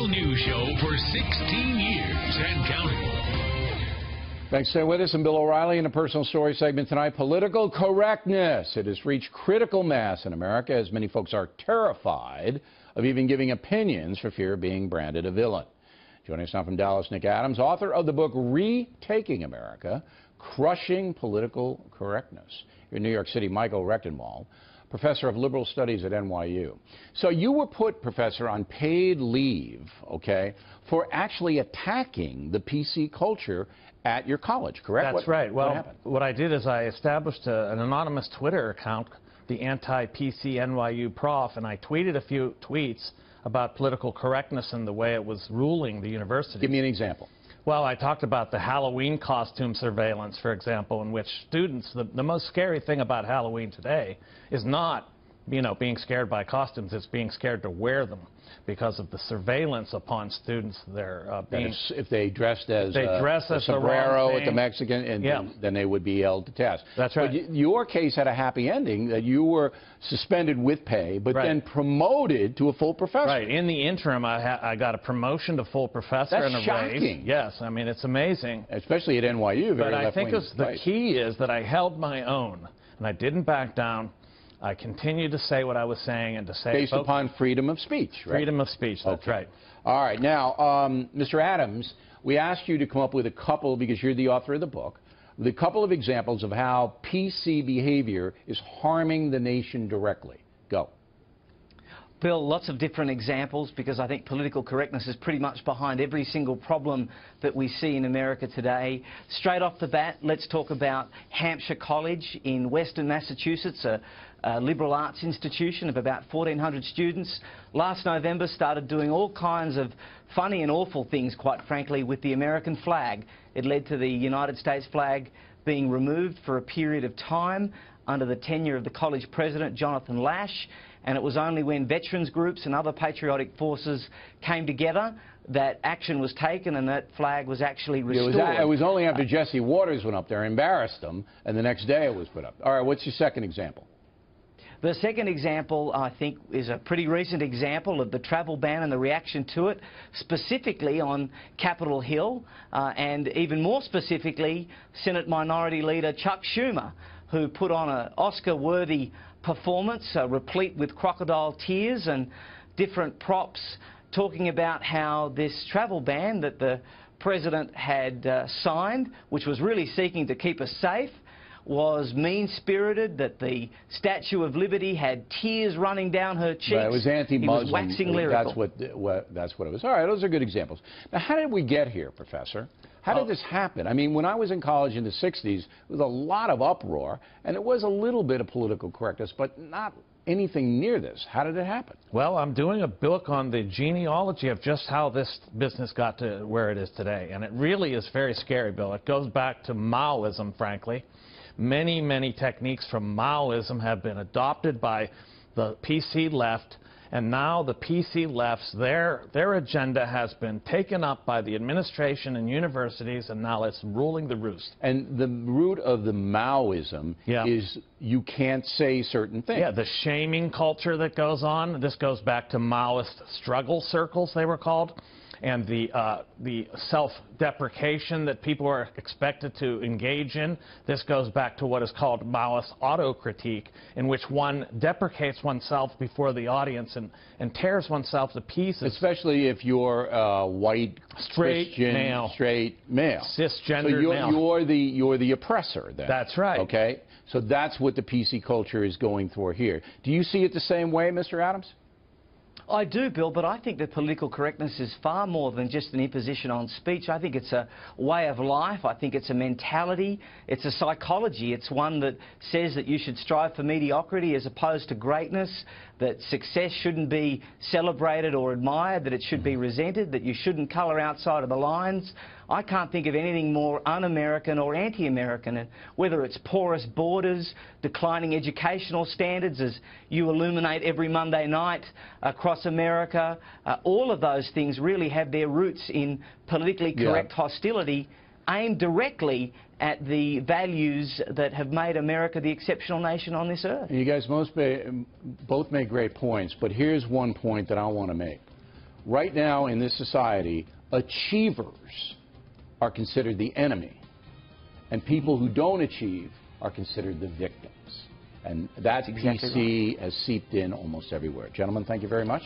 News show for 16 years and counting. Thanks for staying with us. I'm Bill O'Reilly in a personal story segment tonight. Political correctness. It has reached critical mass in America as many folks are terrified of even giving opinions for fear of being branded a villain. Joining us now from Dallas, Nick Adams, author of the book Retaking America, Crushing Political Correctness. Here in New York City, Michael Rechtenwald, professor of liberal studies at NYU. So you were put, Professor, on paid leave, okay, for actually attacking the PC culture at your college, correct? That's right. Well, what I did is I established an anonymous Twitter account, the anti-PC NYU prof, and I tweeted a few tweets about political correctness and the way it was ruling the university. Give me an example. Well, I talked about the Halloween costume surveillance, for example, in which students, the most scary thing about Halloween today is not, being scared by costumes, it's being scared to wear them because of the surveillance upon students. They're being, if they dressed as a sombrero at the Mexican, and then they would be held to task. That's right. But your case had a happy ending, that you were suspended with pay, but then promoted to a full professor. Right. In the interim, I got a promotion to full professor. That's and a shocking. raise. Yes, I mean, it's amazing. Especially at NYU. But I think the key is that I held my own, and I didn't back down. I continued to say what I was saying and to say... Based upon freedom of speech, right? Freedom of speech, that's right. All right. Now, Mr. Adams, we asked you to come up with a couple, because you're the author of the book, the couple of examples of how PC behavior is harming the nation directly. Go. Bill, lots of different examples, because I think political correctness is pretty much behind every single problem that we see in America today. Straight off the bat, let's talk about Hampshire College in Western Massachusetts, a liberal arts institution of about 1,400 students. Last November started doing all kinds of funny and awful things, quite frankly, with the American flag. It led to the United States flag being removed for a period of time under the tenure of the college president, Jonathan Lash. And it was only when veterans groups and other patriotic forces came together that action was taken and that flag was actually restored. It was only after Jesse Waters went up there, embarrassed them, and the next day it was put up. All right, what's your second example? The second example, I think, is a pretty recent example of the travel ban and the reaction to it, specifically on Capitol Hill, and even more specifically, Senate Minority Leader Chuck Schumer, who put on an Oscar-worthy performance, replete with crocodile tears and different props, talking about how this travel ban that the president had signed, which was really seeking to keep us safe, was mean-spirited, that the Statue of Liberty had tears running down her cheeks. Right, it was anti-Muslim. He was waxing lyrical. That's what it was. All right, those are good examples. Now, how did we get here, Professor? How did this happen? I mean, when I was in college in the 60s, there was a lot of uproar, and it was a little bit of political correctness, but not anything near this. How did it happen? Well, I'm doing a book on the genealogy of just how this business got to where it is today, and it really is very scary, Bill. It goes back to Maoism, frankly. Many, many techniques from Maoism have been adopted by the PC left, and now the PC left's, their agenda has been taken up by the administration and universities, and now it's ruling the roost. And the root of the Maoism is you can't say certain things. Yeah, the shaming culture that goes on. This goes back to Maoist struggle circles, they were called. And the self-deprecation that people are expected to engage in. This goes back to what is called Maoist autocritique, in which one deprecates oneself before the audience and tears oneself to pieces. Especially if you're white, straight male, cisgender male. You're the oppressor then. That's right. Okay, so that's what the PC culture is going for here. Do you see it the same way, Mr. Adams? I do, Bill, but I think that political correctness is far more than just an imposition on speech. I think it's a way of life. I think it's a mentality. It's a psychology. It's one that says that you should strive for mediocrity as opposed to greatness, that success shouldn't be celebrated or admired, that it should be resented, that you shouldn't colour outside of the lines. I can't think of anything more un-American or anti-American, and whether it's porous borders, declining educational standards, as you illuminate every Monday night across America, all of those things really have their roots in politically correct hostility aimed directly at the values that have made America the exceptional nation on this earth. You guys both make great points, but here's one point that I want to make. Right now in this society, achievers are considered the enemy, and people who don't achieve are considered the victims. And that That's exactly PC has seeped in almost everywhere. Gentlemen, thank you very much.